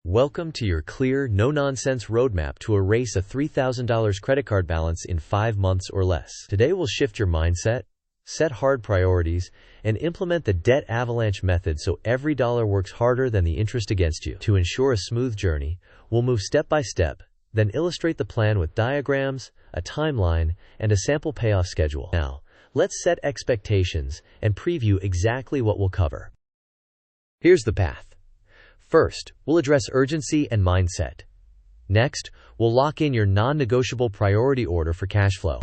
Welcome to your clear, no-nonsense roadmap to erase a $3,000 credit card balance in 5 months or less. Today we'll shift your mindset, set hard priorities, and implement the Debt Avalanche method so every dollar works harder than the interest against you. To ensure a smooth journey, we'll move step by step, then illustrate the plan with diagrams, a timeline, and a sample payoff schedule. Now, let's set expectations and preview exactly what we'll cover. Here's the path. First, we'll address urgency and mindset. Next, we'll lock in your non-negotiable priority order for cash flow.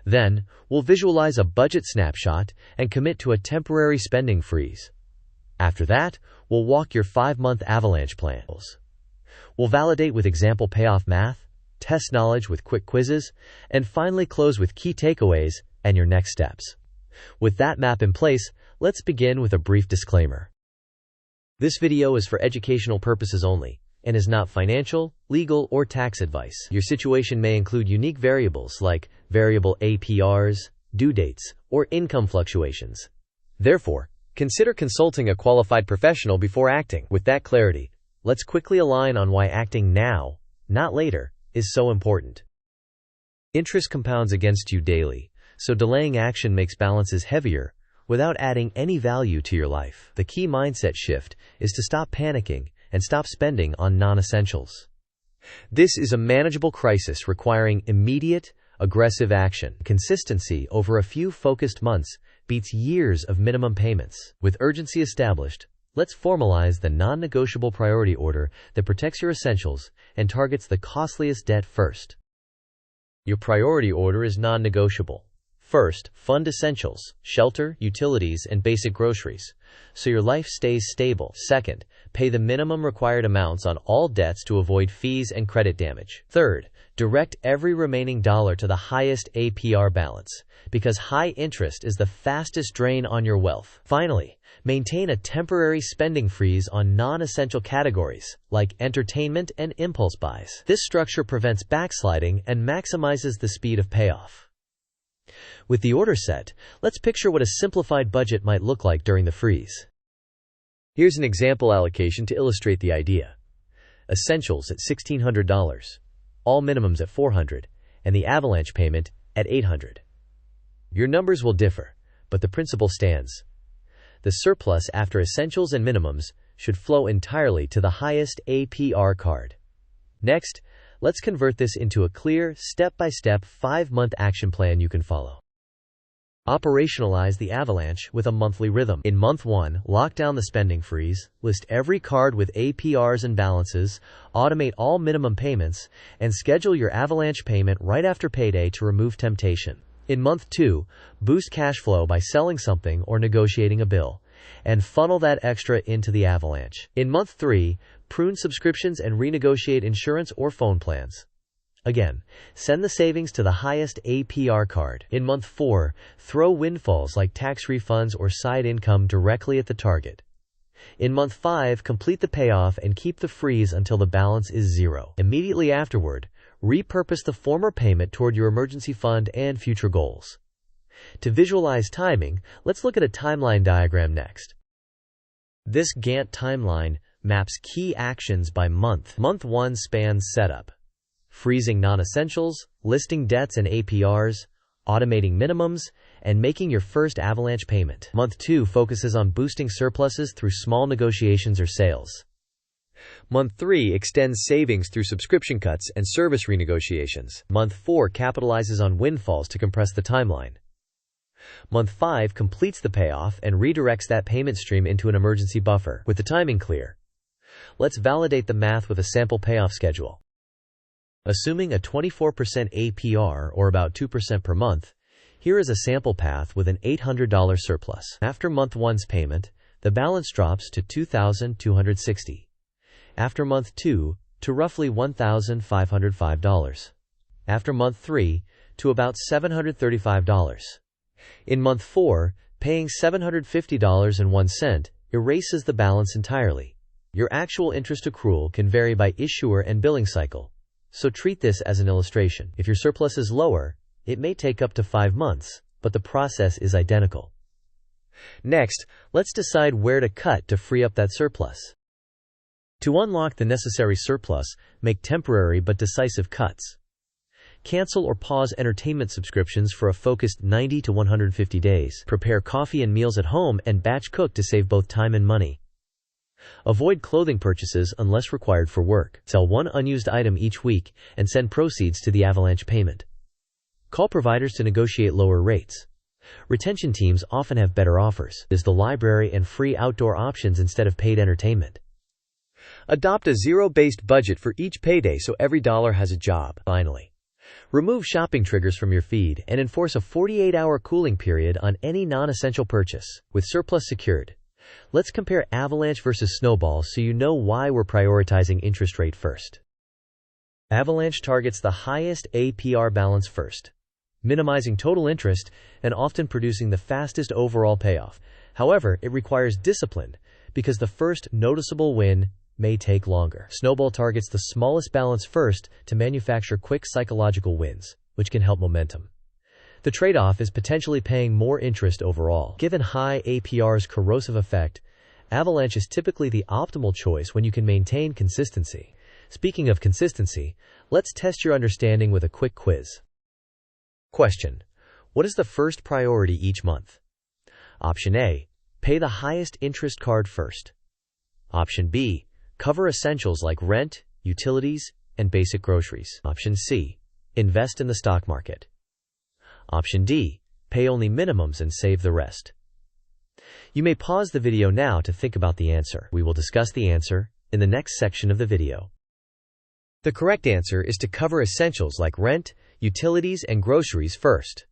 Then, we'll visualize a budget snapshot and commit to a temporary spending freeze. After that, we'll walk your 5-month avalanche plans. We'll validate with example payoff math, test knowledge with quick quizzes, and finally close with key takeaways and your next steps. With that map in place, let's begin with a brief disclaimer. This video is for educational purposes only and is not financial, legal, or tax advice. Your situation may include unique variables like variable APRs, due dates, or income fluctuations. Therefore, consider consulting a qualified professional before acting. With that clarity, let's quickly align on why acting now, not later, is so important. Interest compounds against you daily, so delaying action makes balances heavier without adding any value to your life. The key mindset shift is to stop panicking and stop spending on non-essentials. This is a manageable crisis requiring immediate, aggressive action. Consistency over a few focused months beats years of minimum payments. With urgency established, let's formalize the non-negotiable priority order that protects your essentials and targets the costliest debt first. Your priority order is non-negotiable. First, fund essentials, shelter, utilities, and basic groceries, so your life stays stable. Second, pay the minimum required amounts on all debts to avoid fees and credit damage. Third, direct every remaining dollar to the highest APR balance, because high interest is the fastest drain on your wealth. Finally, maintain a temporary spending freeze on non-essential categories, like entertainment and impulse buys. This structure prevents backsliding and maximizes the speed of payoff. With the order set, let's picture what a simplified budget might look like during the freeze. Here's an example allocation to illustrate the idea. Essentials at $1,600, all minimums at $400, and the avalanche payment at $800. Your numbers will differ, but the principle stands. The surplus after essentials and minimums should flow entirely to the highest APR card. Next, let's convert this into a clear, step-by-step 5-month action plan you can follow. Operationalize the avalanche with a monthly rhythm. In month 1, lock down the spending freeze, list every card with APRs and balances, automate all minimum payments, and schedule your avalanche payment right after payday to remove temptation. In month 2, boost cash flow by selling something or negotiating a bill, and funnel that extra into the avalanche. In month 3, prune subscriptions and renegotiate insurance or phone plans. Again, send the savings to the highest APR card. In month 4, throw windfalls like tax refunds or side income directly at the target. In month 5, complete the payoff and keep the freeze until the balance is zero. Immediately afterward, repurpose the former payment toward your emergency fund and future goals. To visualize timing, let's look at a timeline diagram next. This Gantt timeline maps key actions by month. Month 1 spans setup, freezing non-essentials, listing debts and APRs, automating minimums, and making your first avalanche payment. Month 2 focuses on boosting surpluses through small negotiations or sales. Month 3 extends savings through subscription cuts and service renegotiations. Month 4 capitalizes on windfalls to compress the timeline. Month 5 completes the payoff and redirects that payment stream into an emergency buffer. With the timing clear, let's validate the math with a sample payoff schedule. Assuming a 24% APR or about 2% per month, here is a sample path with an $800 surplus. After month 1's payment, the balance drops to $2,260. After month 2, to roughly $1,505. After month 3, to about $735. In month 4, paying $750.01 erases the balance entirely. Your actual interest accrual can vary by issuer and billing cycle, so treat this as an illustration. If your surplus is lower, it may take up to 5 months, but the process is identical. Next, let's decide where to cut to free up that surplus. To unlock the necessary surplus, make temporary but decisive cuts. Cancel or pause entertainment subscriptions for a focused 90 to 150 days. Prepare coffee and meals at home and batch cook to save both time and money. Avoid clothing purchases unless required for work. Sell one unused item each week and send proceeds to the Avalanche payment. Call providers to negotiate lower rates. Retention teams often have better offers. There's the library and free outdoor options instead of paid entertainment. Adopt a zero-based budget for each payday so every dollar has a job. Finally, remove shopping triggers from your feed and enforce a 48-hour cooling period on any non-essential purchase. With surplus secured, let's compare Avalanche versus Snowball so you know why we're prioritizing interest rate first. Avalanche targets the highest APR balance first, minimizing total interest and often producing the fastest overall payoff. However, it requires discipline because the first noticeable win may take longer. Snowball targets the smallest balance first to manufacture quick psychological wins, which can help momentum. The trade-off is potentially paying more interest overall. Given high APR's corrosive effect, Avalanche is typically the optimal choice when you can maintain consistency. Speaking of consistency, let's test your understanding with a quick quiz. Question: what is the first priority each month? Option A: pay the highest interest card first. Option B: cover essentials like rent, utilities, and basic groceries. Option C: invest in the stock market. Option D: pay only minimums and save the rest. You may pause the video now to think about the answer. We will discuss the answer in the next section of the video. The correct answer is to cover essentials like rent, utilities, and groceries first.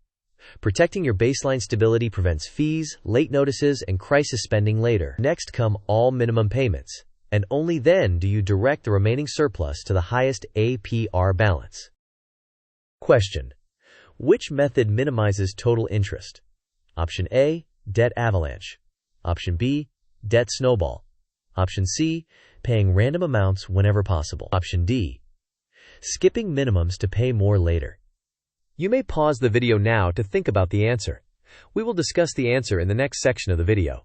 Protecting your baseline stability prevents fees, late notices, and crisis spending later. Next come all minimum payments, and only then do you direct the remaining surplus to the highest APR balance. Question: which method minimizes total interest? Option A: Debt Avalanche. Option B: Debt Snowball. Option C: paying random amounts whenever possible. Option D: skipping minimums to pay more later. You may pause the video now to think about the answer. We will discuss the answer in the next section of the video.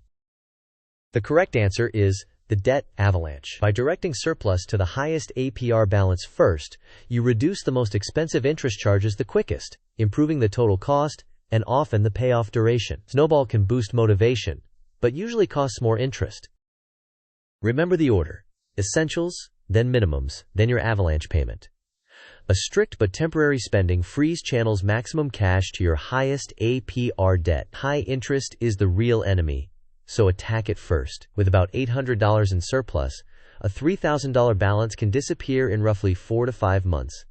The correct answer is the Debt Avalanche. By directing surplus to the highest APR balance first, you reduce the most expensive interest charges the quickest, improving the total cost and often the payoff duration. Snowball can boost motivation, but usually costs more interest. Remember the order: essentials, then minimums, then your Avalanche payment. A strict but temporary spending freeze channels maximum cash to your highest APR debt. High interest is the real enemy, so attack it first. With about $800 in surplus, a $3,000 balance can disappear in roughly 4 to 5 months,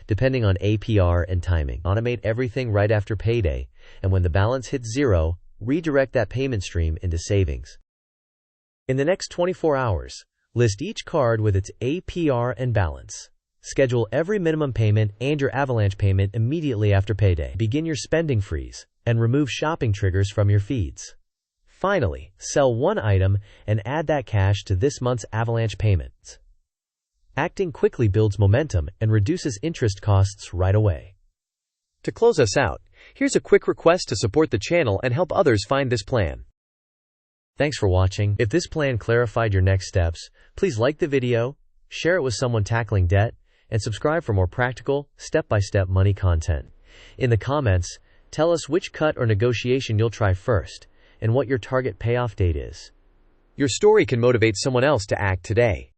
depending on APR and timing. Automate everything right after payday, and when the balance hits zero, redirect that payment stream into savings. In the next 24 hours, list each card with its APR and balance. Schedule every minimum payment and your Avalanche payment immediately after payday. Begin your spending freeze and remove shopping triggers from your feeds. Finally, sell one item and add that cash to this month's Avalanche payments. Acting quickly builds momentum and reduces interest costs right away. To close us out, here's a quick request to support the channel and help others find this plan. Thanks for watching. If this plan clarified your next steps, please like the video, share it with someone tackling debt, and subscribe for more practical, step-by-step money content. In the comments, tell us which cut or negotiation you'll try first, and what your target payoff date is. Your story can motivate someone else to act today.